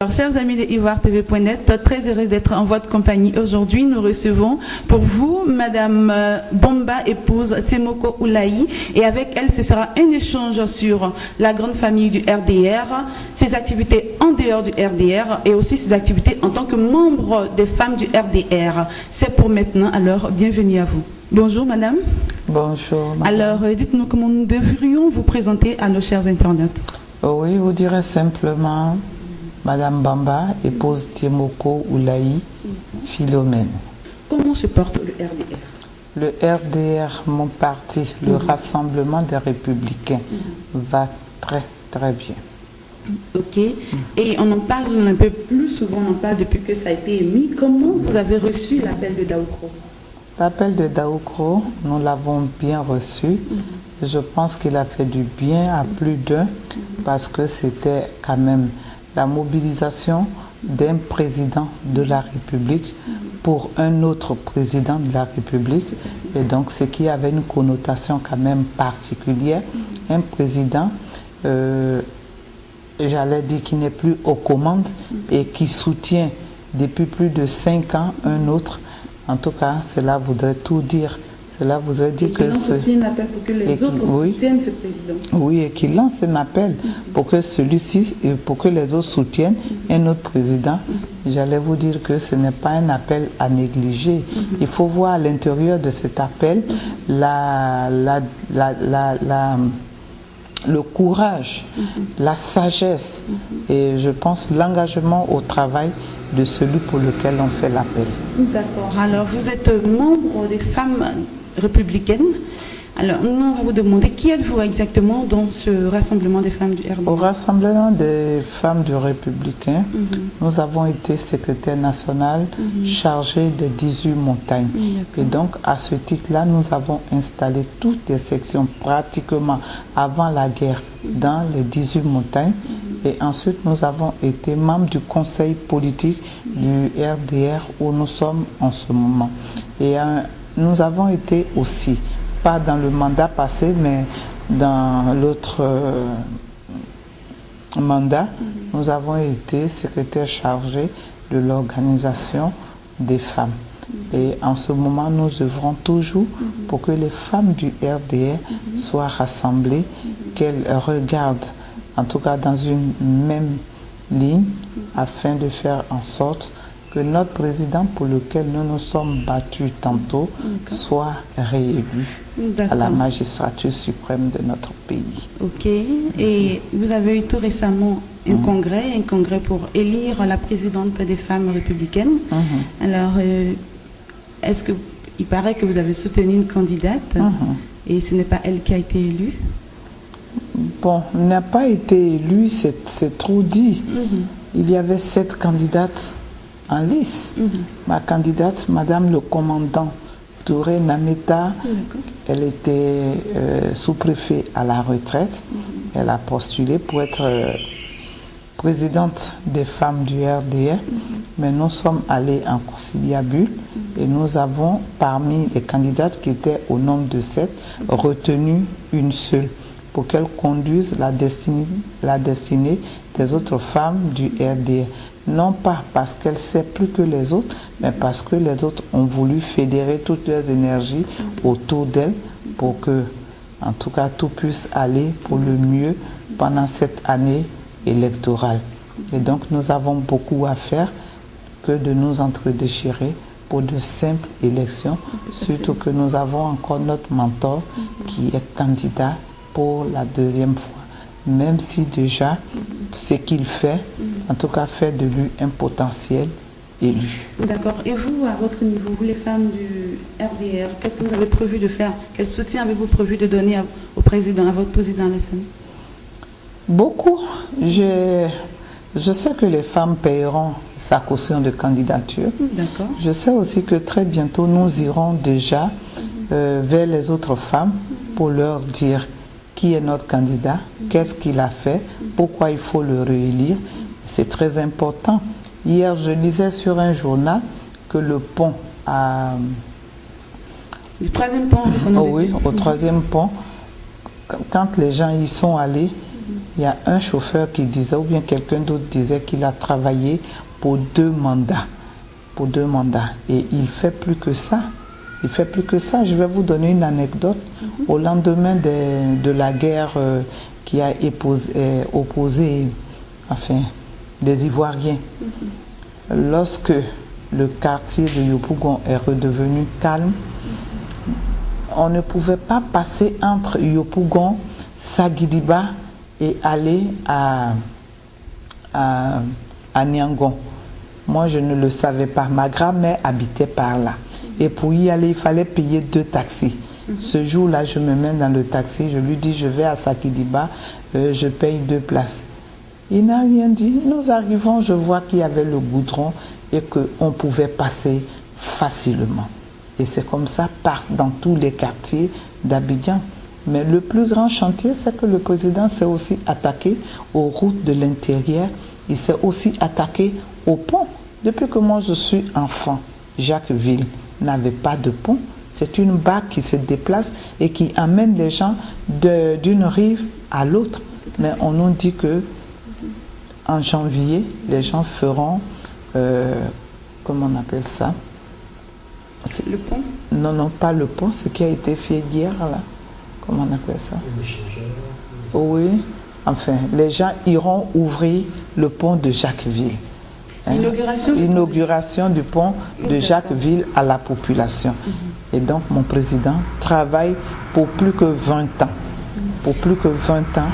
Alors, chers amis de ivoiretv.net, très heureuse d'être en votre compagnie. Aujourd'hui, nous recevons pour vous Madame Bomba, épouse Temoko Oulayi, et avec elle, ce sera un échange sur la grande famille du RDR, ses activités en dehors du RDR et aussi ses activités en tant que membre des femmes du RDR. C'est pour maintenant, alors bienvenue à vous. Bonjour Madame. Bonjour Madame. Alors, dites-nous comment nous devrions vous présenter à nos chers internautes. Oui, vous direz simplement Madame Bamba, épouse Temoko Oulayi, Philomène. Comment se porte le RDR? Le RDR, mon parti, le Rassemblement des Républicains, va très très bien. Ok. Et on en parle un peu plus souvent, on en parle depuis que ça a été émis. Comment vous avez reçu l'appel de Daoukro? L'appel de Daoukro, nous l'avons bien reçu. Je pense qu'il a fait du bien à plus d'un parce que c'était quand même la mobilisation d'un président de la République pour un autre président de la République. Et donc, ce qui avait une connotation quand même particulière. Un président, j'allais dire, qui n'est plus aux commandes et qui soutient depuis plus de 5 ans un autre. En tout cas, cela voudrait tout dire. Cela voudrait dire que aussi un appel pour que les autres soutiennent ce président. Oui, et qu'il lance un appel pour que celui-ci, pour que les autres soutiennent un autre président. J'allais vous dire que ce n'est pas un appel à négliger. Il faut voir à l'intérieur de cet appel le courage, la sagesse et je pense l'engagement au travail de celui pour lequel on fait l'appel. D'accord. Alors, vous êtes membre des femmes républicaines. Alors, nous allons vous demander qui êtes-vous exactement dans ce rassemblement des femmes du RDR? Au rassemblement des femmes du Républicain, nous avons été secrétaire national chargé des 18 montagnes. Et donc, à ce titre-là, nous avons installé toutes les sections pratiquement avant la guerre dans les 18 montagnes. Et ensuite, nous avons été membres du conseil politique du RDR où nous sommes en ce moment. Et nous avons été aussi, pas dans le mandat passé, mais dans l'autre mandat, nous avons été secrétaire chargé de l'organisation des femmes. Et en ce moment, nous œuvrons toujours pour que les femmes du RDR soient rassemblées, qu'elles regardent en tout cas dans une même ligne, afin de faire en sorte que notre président pour lequel nous nous sommes battus tantôt soit réélu à la magistrature suprême de notre pays. Ok. Et vous avez eu tout récemment un congrès pour élire la présidente des femmes républicaines. Alors, est-ce que il paraît que vous avez soutenu une candidate et ce n'est pas elle qui a été élue? Bon, n'a pas été élu, c'est trop dit. Il y avait 7 candidates en lice. Ma candidate, Madame le commandant Touré Nameta, elle était sous-préfet à la retraite. Elle a postulé pour être présidente des femmes du RDR. Mais nous sommes allés en conciliabule et nous avons, parmi les candidates qui étaient au nombre de 7, retenu une seule, pour qu'elle conduise la destinée des autres femmes du RDR. Non pas parce qu'elle sait plus que les autres, mais parce que les autres ont voulu fédérer toutes leurs énergies autour d'elle pour que, en tout cas, tout puisse aller pour le mieux pendant cette année électorale. Et donc, nous avons beaucoup à faire que de nous entredéchirer pour de simples élections, surtout que nous avons encore notre mentor qui est candidat pour la 2e fois, même si déjà ce qu'il fait, en tout cas fait de lui un potentiel élu. D'accord. Et vous, à votre niveau, vous les femmes du RDR, qu'est-ce que vous avez prévu de faire? Quel soutien avez-vous prévu de donner au président, à votre président Alassane? Beaucoup. Je sais que les femmes paieront sa caution de candidature. D'accord. Je sais aussi que très bientôt nous irons déjà vers les autres femmes pour leur dire qui est notre candidat, qu'est-ce qu'il a fait, pourquoi il faut le réélire. C'est très important. Hier, je lisais sur un journal que le pont à... Le 3e pont, oui, au 3e pont, quand les gens y sont allés, il y a un chauffeur qui disait, ou bien quelqu'un d'autre disait qu'il a travaillé pour 2 mandats. Pour 2 mandats. Et il fait plus que ça. Il fait plus que ça. Je vais vous donner une anecdote. Au lendemain de la guerre qui a opposé enfin, des Ivoiriens, lorsque le quartier de Yopougon est redevenu calme, on ne pouvait pas passer entre Yopougon, Sagidiba et aller à Niangon. Moi, je ne le savais pas. Ma grand-mère habitait par là. Et pour y aller, il fallait payer 2 taxis. Ce jour-là, je me mets dans le taxi, je lui dis, je vais à Sagidiba, je paye 2 places. Il n'a rien dit. Nous arrivons, je vois qu'il y avait le goudron et qu'on pouvait passer facilement. Et c'est comme ça, dans tous les quartiers d'Abidjan. Mais le plus grand chantier, c'est que le président s'est aussi attaqué aux routes de l'intérieur. Il s'est aussi attaqué au pont. Depuis que moi je suis enfant, Jacquesville n'avait pas de pont. C'est une barque qui se déplace et qui amène les gens d'une rive à l'autre. Mais on nous dit que en janvier, les gens feront, comment on appelle ça? Le pont? Non, non, pas le pont, ce qui a été fait hier, là. Comment on appelle ça? Oui, enfin, les gens iront ouvrir le pont de Jacquesville. Hein? L'inauguration du pont de Jacquesville à la population. Et donc, mon président travaille pour plus que 20 ans. Pour plus que 20 ans.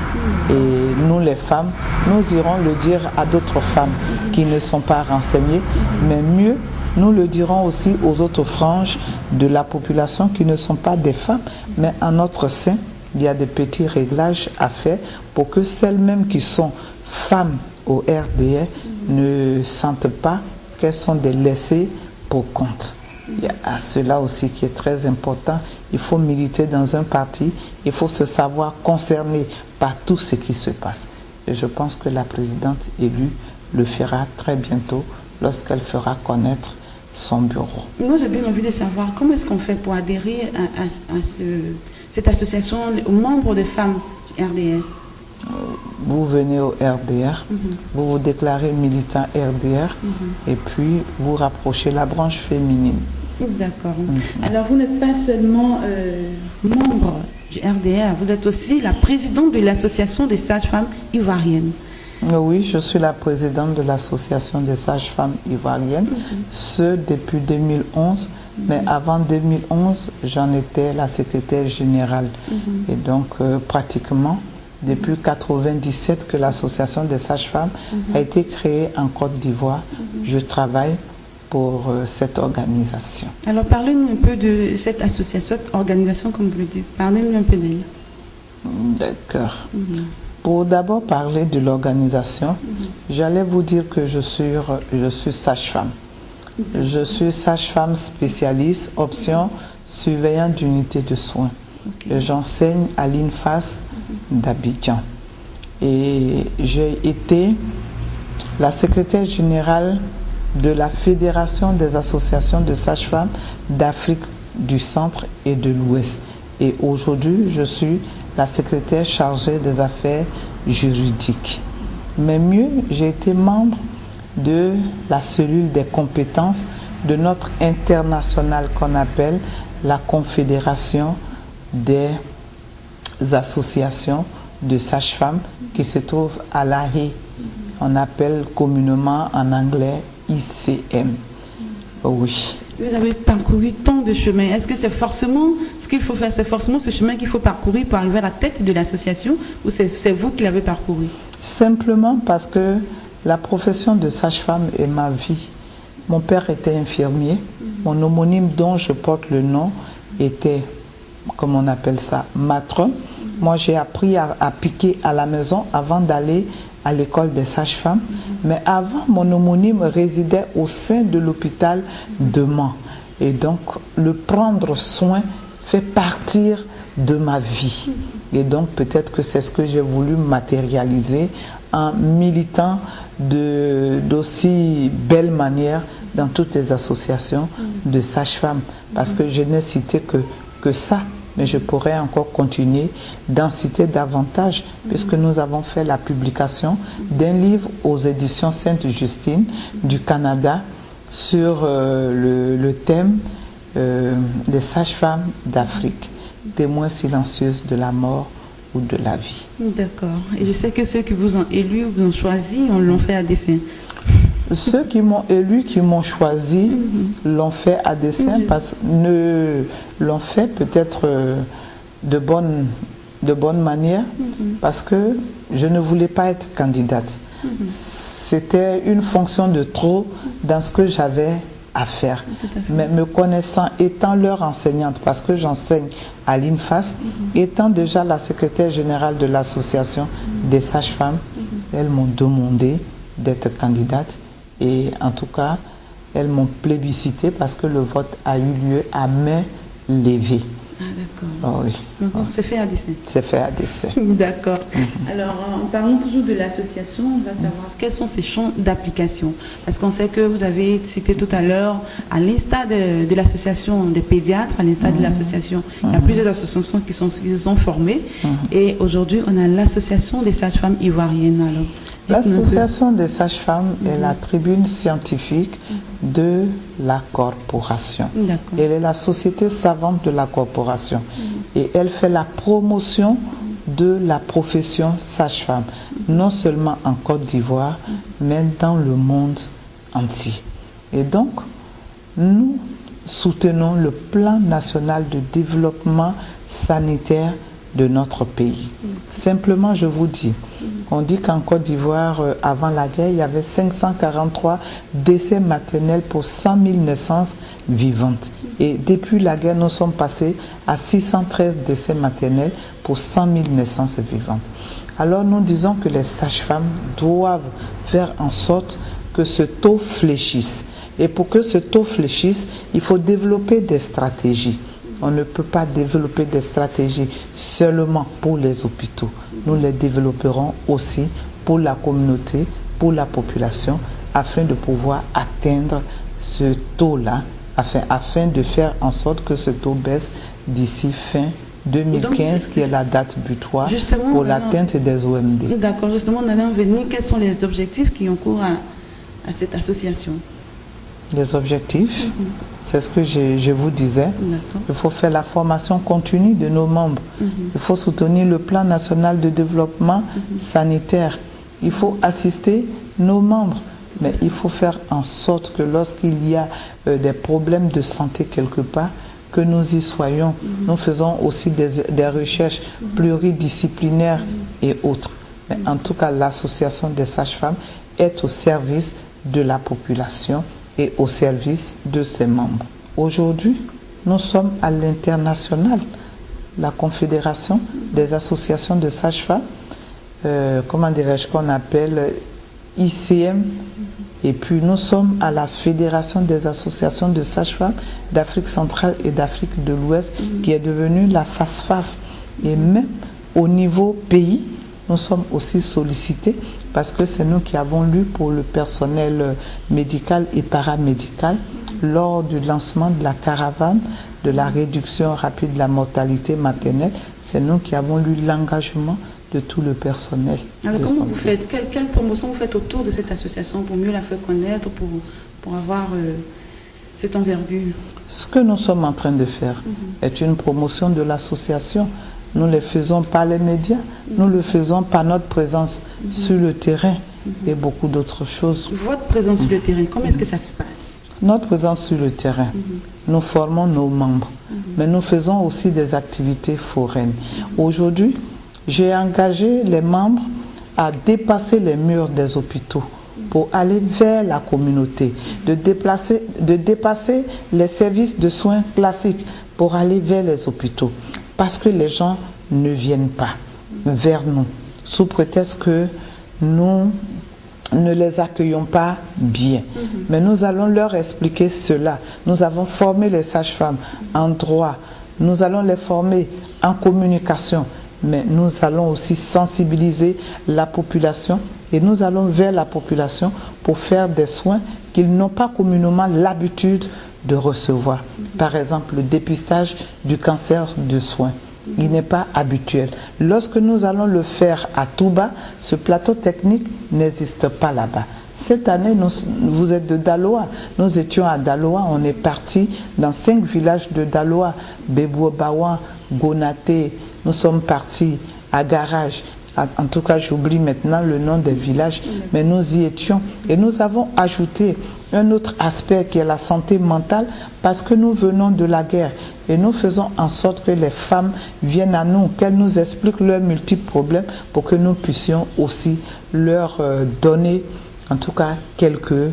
Et nous, les femmes, nous irons le dire à d'autres femmes qui ne sont pas renseignées, mais mieux, nous le dirons aussi aux autres franges de la population qui ne sont pas des femmes, mais en notre sein, il y a des petits réglages à faire pour que celles-mêmes qui sont femmes au RDR ne sentent pas qu'elles sont des laissées pour compte. Il y a cela aussi qui est très important. Il faut militer dans un parti, il faut se savoir concerné par tout ce qui se passe. Et je pense que la présidente élue le fera très bientôt lorsqu'elle fera connaître son bureau. Moi, j'ai bien envie de savoir comment est-ce qu'on fait pour adhérer à cette association, aux membres des femmes du RDR. Vous venez au RDR, vous vous déclarez militant RDR et puis vous rapprochez la branche féminine. D'accord. Alors, vous n'êtes pas seulement membre du RDR, vous êtes aussi la présidente de l'association des sages-femmes ivoiriennes. Oui, je suis la présidente de l'association des sages-femmes ivoiriennes, ce depuis 2011, mais avant 2011, j'en étais la secrétaire générale. Et donc, pratiquement, depuis 1997 que l'association des sages-femmes a été créée en Côte d'Ivoire, je travaille pour cette organisation. Alors, parlez-nous un peu de cette association, cette organisation, comme vous le dites. Parlez-nous un peu d'elle. D'accord. Pour d'abord parler de l'organisation, j'allais vous dire que je suis sage-femme. Je suis sage-femme spécialiste, option surveillant d'unité de soins. J'enseigne à l'INFAS d'Abidjan. Et j'ai été la secrétaire générale de la Fédération des associations de sages-femmes d'Afrique du Centre et de l'Ouest. Et aujourd'hui, je suis la secrétaire chargée des affaires juridiques. Mais mieux, j'ai été membre de la cellule des compétences de notre internationale qu'on appelle la Confédération des associations de sages-femmes qui se trouve à La Haye. On appelle communément en anglais ICM. Oui. Vous avez parcouru tant de chemins. Est-ce que c'est forcément ce qu'il faut faire, c'est forcément ce chemin qu'il faut parcourir pour arriver à la tête de l'association, ou c'est vous qui l'avez parcouru? Simplement parce que la profession de sage-femme est ma vie. Mon père était infirmier. Mon homonyme dont je porte le nom était, comme on appelle ça, matron. Moi, j'ai appris à piquer à la maison avant d'aller à l'école des sages-femmes. Mais avant, mon homonyme résidait au sein de l'hôpital de Mans. Et donc, le prendre soin fait partir de ma vie. Et donc, peut-être que c'est ce que j'ai voulu matérialiser en militant d'aussi belle manière dans toutes les associations de sages-femmes. Parce que je n'ai cité que ça mais je pourrais encore continuer d'en citer davantage, puisque nous avons fait la publication d'un livre aux éditions Sainte-Justine du Canada sur le thème des sages-femmes d'Afrique, témoins silencieuses de la mort ou de la vie. D'accord. Et je sais que ceux qui vous ont élu, vous ont choisi, on l'ont fait à dessein. Ceux qui m'ont élu, qui m'ont choisi, l'ont fait à dessein, l'ont fait peut-être de bonne manière, parce que je ne voulais pas être candidate. C'était une fonction de trop dans ce que j'avais à faire. Mais me connaissant, étant leur enseignante, parce que j'enseigne à l'INFAS, étant déjà la secrétaire générale de l'association des sages-femmes, elles m'ont demandé d'être candidate et en tout cas, elles m'ont plébiscité parce que le vote a eu lieu à main levée. Ah, d'accord. Oh, oui. Donc, c'est fait à dessein. C'est fait à dessein. D'accord. Alors, en parlant toujours de l'association, on va savoir quels sont ces champs d'application. Parce qu'on sait que vous avez cité tout à l'heure, à l'instar de l'association des pédiatres, à l'instar de l'association, il y a plusieurs associations qui se sont formées. Et aujourd'hui, on a l'association des sages-femmes ivoiriennes. Alors, l'association des sages-femmes est la tribune scientifique de la corporation. Elle est la société savante de la corporation. Et elle fait la promotion de la profession sage-femme, non seulement en Côte d'Ivoire, mais dans le monde entier. Et donc, nous soutenons le plan national de développement sanitaire de notre pays. Simplement, je vous dis, on dit qu'en Côte d'Ivoire, avant la guerre, il y avait 543 décès maternels pour 100 000 naissances vivantes. Et depuis la guerre, nous sommes passés à 613 décès maternels pour 100 000 naissances vivantes. Alors nous disons que les sages-femmes doivent faire en sorte que ce taux fléchisse. Et pour que ce taux fléchisse, il faut développer des stratégies. On ne peut pas développer des stratégies seulement pour les hôpitaux. Nous les développerons aussi pour la communauté, pour la population, afin de pouvoir atteindre ce taux-là, afin de faire en sorte que ce taux baisse d'ici fin 2015, qui est la date butoir pour l'atteinte des OMD. D'accord, justement, on allait en venir. Quels sont les objectifs qui encourent à cette association? Les objectifs, c'est ce que je vous disais. Il faut faire la formation continue de nos membres. Il faut soutenir le plan national de développement sanitaire. Il faut assister nos membres. Mais il faut faire en sorte que lorsqu'il y a des problèmes de santé quelque part, que nous y soyons. Nous faisons aussi des recherches pluridisciplinaires et autres. Mais en tout cas, l'association des sages-femmes est au service de la population et au service de ses membres. Aujourd'hui, nous sommes à l'international. La Confédération des associations de sages-femmes, comment dirais-je, qu'on appelle ICM, et puis nous sommes à la Fédération des associations de sages-femmes d'Afrique centrale et d'Afrique de l'Ouest, qui est devenue la FASFAF. Et même au niveau pays, nous sommes aussi sollicités parce que c'est nous qui avons lu pour le personnel médical et paramédical lors du lancement de la caravane de la réduction rapide de la mortalité maternelle. C'est nous qui avons lu l'engagement de tout le personnel. Alors comment vous faites, quelle promotion vous faites autour de cette association pour mieux la faire connaître, pour avoir cette envergure? Ce que nous sommes en train de faire est une promotion de l'association. Nous ne le faisons pas les médias, nous le faisons par notre présence sur le terrain et beaucoup d'autres choses. Votre présence sur le terrain, comment est-ce que ça se passe? Notre présence sur le terrain, nous formons nos membres, mais nous faisons aussi des activités foraines. Aujourd'hui, j'ai engagé les membres à dépasser les murs des hôpitaux pour aller vers la communauté, de dépasser les services de soins classiques pour aller vers les hôpitaux. Parce que les gens ne viennent pas vers nous, sous prétexte que nous ne les accueillons pas bien. Mais nous allons leur expliquer cela. Nous avons formé les sages-femmes en droit, nous allons les former en communication, mais nous allons aussi sensibiliser la population et nous allons vers la population pour faire des soins qu'ils n'ont pas communément l'habitude de recevoir. Par exemple, le dépistage du cancer du sein. Il n'est pas habituel. Lorsque nous allons le faire à Touba, ce plateau technique n'existe pas là-bas. Cette année, vous êtes de Daloa. Nous étions à Daloa. On est parti dans 5 villages de Daloa. Bebouabawan, Gonaté. Nous sommes partis à Garage. En tout cas, j'oublie maintenant le nom des villages. Mais nous y étions. Et nous avons ajouté un autre aspect qui est la santé mentale parce que nous venons de la guerre. Et nous faisons en sorte que les femmes viennent à nous, qu'elles nous expliquent leurs multiples problèmes pour que nous puissions aussi leur donner en tout cas quelques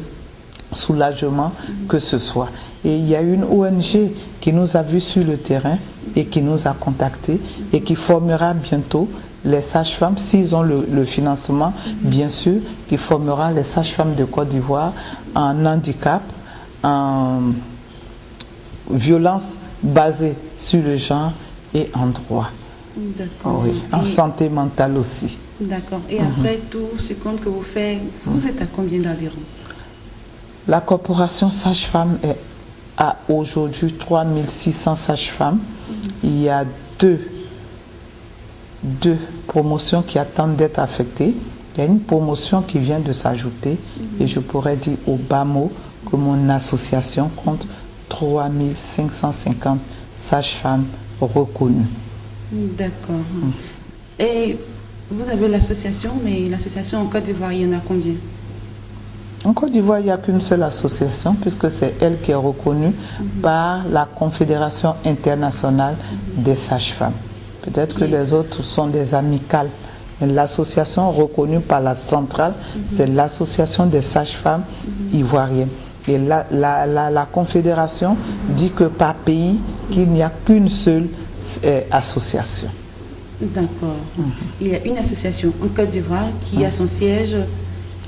soulagements que ce soit. Et il y a une ONG qui nous a vus sur le terrain et qui nous a contactés et qui formera bientôt les sages-femmes, s'ils ont le financement, bien sûr, qui formera les sages-femmes de Côte d'Ivoire en handicap, en violence basée sur le genre et en droit. D'accord. Oui, en santé mentale aussi. D'accord. Et après tout ce compte que vous faites, vous êtes à combien d'adhérents? La corporation sage-femme est à aujourd'hui 3600 sages-femmes. Il y a deux promotions qui attendent d'être affectées. Il y a une promotion qui vient de s'ajouter et je pourrais dire au bas mot que mon association compte 3550 sages-femmes reconnues. D'accord. Et vous avez l'association, mais l'association en Côte d'Ivoire, il y en a combien? En Côte d'Ivoire, il n'y a qu'une seule association, puisque c'est elle qui est reconnue par la Confédération internationale des sages-femmes. Peut-être que les autres sont des amicales. L'association reconnue par la centrale, c'est l'association des sages-femmes ivoiriennes. Et la Confédération dit que par pays, qu'il n'y a qu'une seule association. D'accord. Il y a une association en Côte d'Ivoire qui a son siège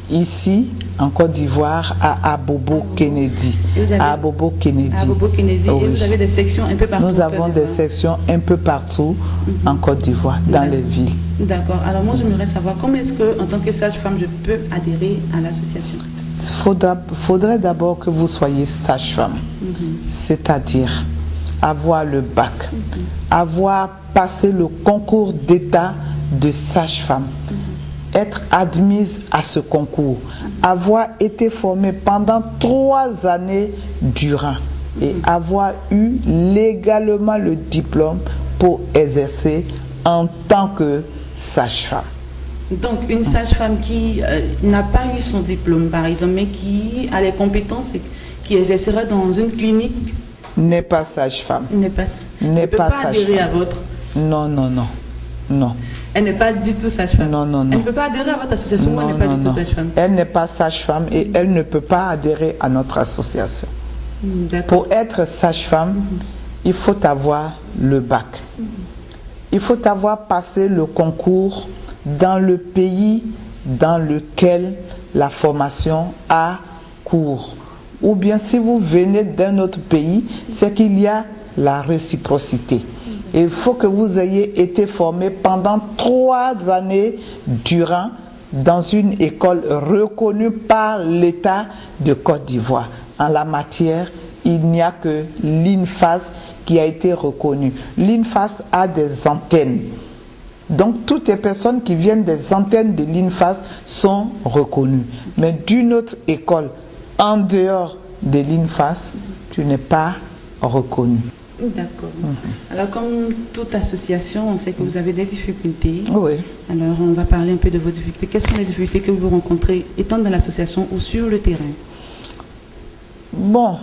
ici, en Côte d'Ivoire, à Abobo Kennedy. À Abobo Kennedy. À Abobo Kennedy. Oh, et oui. vous avez des sections un peu partout. Nous avons des sections un peu partout en Côte d'Ivoire, dans les villes. D'accord. Alors moi, j'aimerais savoir comment est-ce que, en tant que sage-femme, je peux adhérer à l'association? Faudrait d'abord que vous soyez sage-femme, c'est-à-dire avoir le bac, avoir passé le concours d'État de sage-femme, être admise à ce concours, avoir été formée pendant 3 années durant et avoir eu légalement le diplôme pour exercer en tant que sage-femme. Donc une sage-femme qui n'a pas eu son diplôme, par exemple, mais qui a les compétences et qui exercera dans une clinique, n'est pas sage-femme. N'est pas adhérer à votre... Non, non, non, non. Elle n'est pas du tout sage-femme. Non, non, non. Elle ne peut pas adhérer à votre association ou elle n'est pas du tout sage-femme. Elle n'est pas sage-femme et elle ne peut pas adhérer à notre association. Pour être sage-femme, il faut avoir le bac. Il faut avoir passé le concours dans le pays dans lequel la formation a cours. Ou bien si vous venez d'un autre pays, c'est qu'il y a la réciprocité. Et il faut que vous ayez été formé pendant 3 années durant dans une école reconnue par l'État de Côte d'Ivoire. En la matière, il n'y a que l'INFAS qui a été reconnue. L'INFAS a des antennes. Donc toutes les personnes qui viennent des antennes de l'INFAS sont reconnues. Mais d'une autre école, en dehors de l'INFAS, tu n'es pas reconnu. D'accord. Alors comme toute association, on sait que vous avez des difficultés. Oui. Alors on va parler un peu de vos difficultés. Quelles sont les difficultés que vous rencontrez étant dans l'association ou sur le terrain? Bon,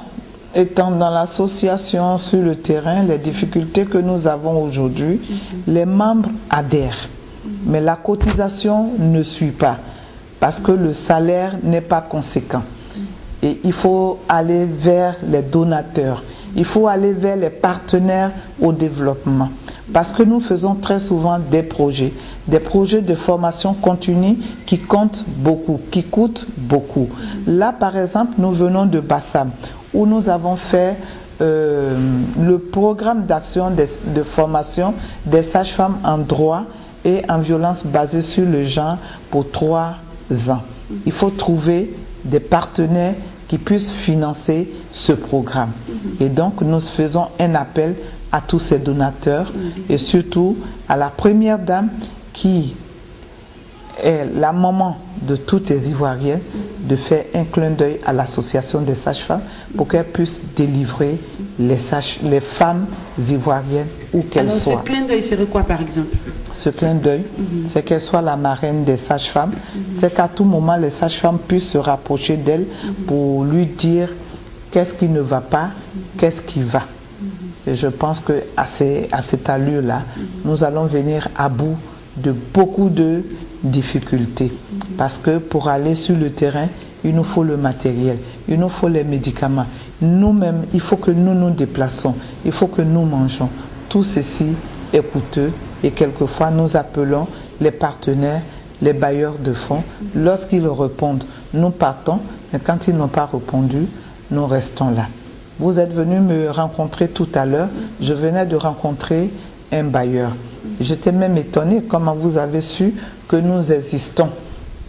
étant dans l'association sur le terrain, les difficultés que nous avons aujourd'hui, les membres adhèrent, mais la cotisation ne suit pas parce que le salaire n'est pas conséquent. Et il faut aller vers les donateurs, il faut aller vers les partenaires au développement. Parce que nous faisons très souvent des projets de formation continue qui comptent beaucoup, qui coûtent beaucoup. Là, par exemple, nous venons de Bassam, où nous avons fait le programme d'action de formation des sages-femmes en droit et en violence basée sur le genre pour 3 ans. Il faut trouver des partenaires qui puisse financer ce programme. Et donc, nous faisons un appel à tous ces donateurs et surtout à la première dame qui est la maman de toutes les Ivoiriennes, de faire un clin d'œil à l'association des sages-femmes pour qu'elles puissent délivrer les femmes ivoiriennes où qu'elles soient. Alors, ce clin d'œil serait quoi, par exemple? Ce clin d'œil, c'est qu'elle soit la marraine des sages-femmes, c'est qu'à tout moment, les sages-femmes puissent se rapprocher d'elle pour lui dire qu'est-ce qui ne va pas, qu'est-ce qui va. Et je pense qu'à cette allure-là, nous allons venir à bout de beaucoup de difficultés. Parce que pour aller sur le terrain, il nous faut le matériel, il nous faut les médicaments. Nous-mêmes, il faut que nous nous déplaçons, il faut que nous mangeons. Tout ceci est coûteux et quelquefois nous appelons les partenaires, les bailleurs de fonds. Lorsqu'ils répondent, nous partons, mais quand ils n'ont pas répondu, nous restons là. Vous êtes venu me rencontrer tout à l'heure, je venais de rencontrer un bailleur. J'étais même étonnée comment vous avez su que nous existons.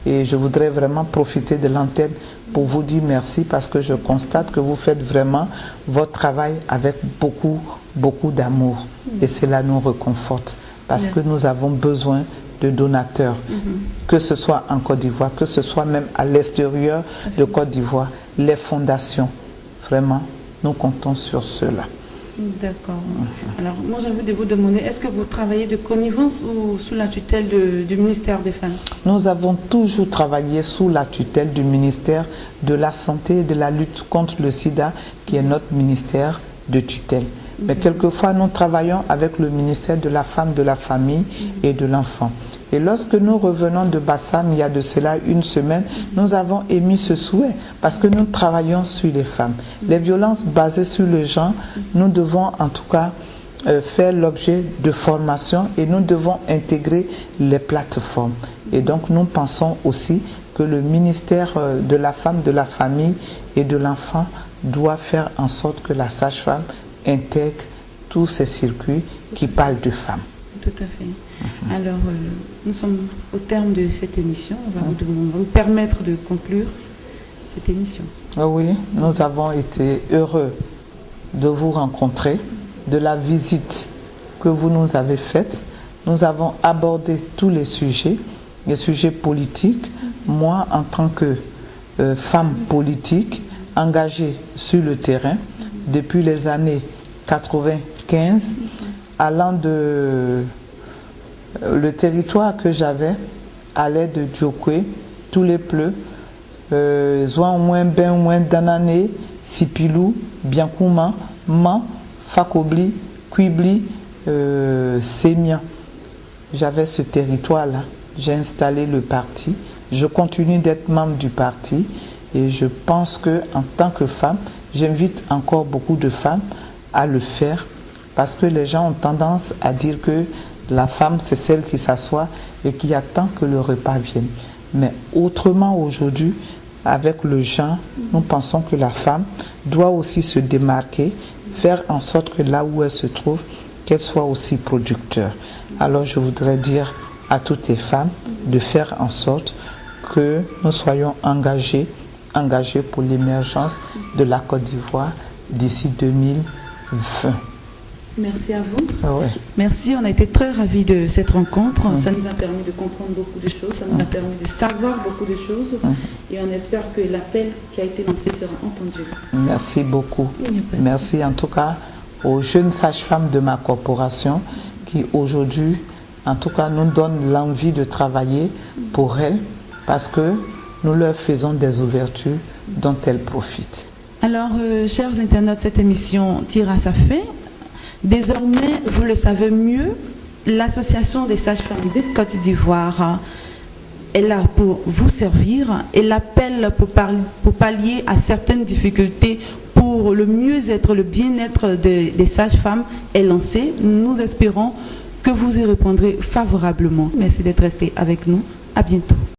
Et je voudrais vraiment profiter de l'antenne pour vous dire merci parce que je constate que vous faites vraiment votre travail avec beaucoup d'amour. Et cela nous réconforte parce que nous avons besoin de donateurs, que ce soit en Côte d'Ivoire, que ce soit même à l'extérieur de Côte d'Ivoire, les fondations. Vraiment, nous comptons sur cela. D'accord. Alors, moi, j'ai envie de vous demander, est-ce que vous travaillez de connivence ou sous la tutelle du ministère des Femmes? Nous avons toujours travaillé sous la tutelle du ministère de la Santé et de la lutte contre le sida, qui est notre ministère de tutelle. Mais quelquefois, nous travaillons avec le ministère de la Femme, de la Famille et de l'Enfant. Et lorsque nous revenons de Bassam, il y a de cela une semaine, nous avons émis ce souhait parce que nous travaillons sur les femmes. Les violences basées sur le genre, nous devons en tout cas faire l'objet de formation et nous devons intégrer les plateformes. Et donc nous pensons aussi que le ministère de la Femme, de la Famille et de l'Enfant doit faire en sorte que la sage-femme intègre tous ces circuits qui parlent de femmes. Tout à fait. Alors, nous sommes au terme de cette émission. On va vous permettre de conclure cette émission. Oui, nous avons été heureux de vous rencontrer, de la visite que vous nous avez faite. Nous avons abordé tous les sujets politiques. Moi, en tant que femme politique, engagée sur le terrain depuis les années 95, allant de le territoire que j'avais allait de Diokwe, tous les pleux, Zouan moins ben moins Danane, Sipilou, Biankouma, Man, Fakobli, Kwibli, Sémia. J'avais ce territoire-là. J'ai installé le parti. Je continue d'être membre du parti et je pense que en tant que femme, j'invite encore beaucoup de femmes à le faire parce que les gens ont tendance à dire que la femme, c'est celle qui s'assoit et qui attend que le repas vienne. Mais autrement aujourd'hui, avec le genre, nous pensons que la femme doit aussi se démarquer, faire en sorte que là où elle se trouve, qu'elle soit aussi producteur. Alors je voudrais dire à toutes les femmes de faire en sorte que nous soyons engagés pour l'émergence de la Côte d'Ivoire d'ici 2020. Merci à vous. Ouais. Merci, on a été très ravis de cette rencontre. Ça nous a permis de comprendre beaucoup de choses, ça nous a permis de savoir beaucoup de choses et on espère que l'appel qui a été lancé sera entendu. Merci beaucoup. Merci en tout cas aux jeunes sages-femmes de ma corporation qui aujourd'hui, en tout cas, nous donnent l'envie de travailler pour elles parce que nous leur faisons des ouvertures dont elles profitent. Alors, chers internautes, cette émission tire à sa fin. Désormais, vous le savez mieux, l'association des sages-femmes de Côte d'Ivoire est là pour vous servir et l'appel pour pallier à certaines difficultés pour le mieux-être, le bien-être des sages-femmes est lancé. Nous espérons que vous y répondrez favorablement. Merci d'être resté avec nous. À bientôt.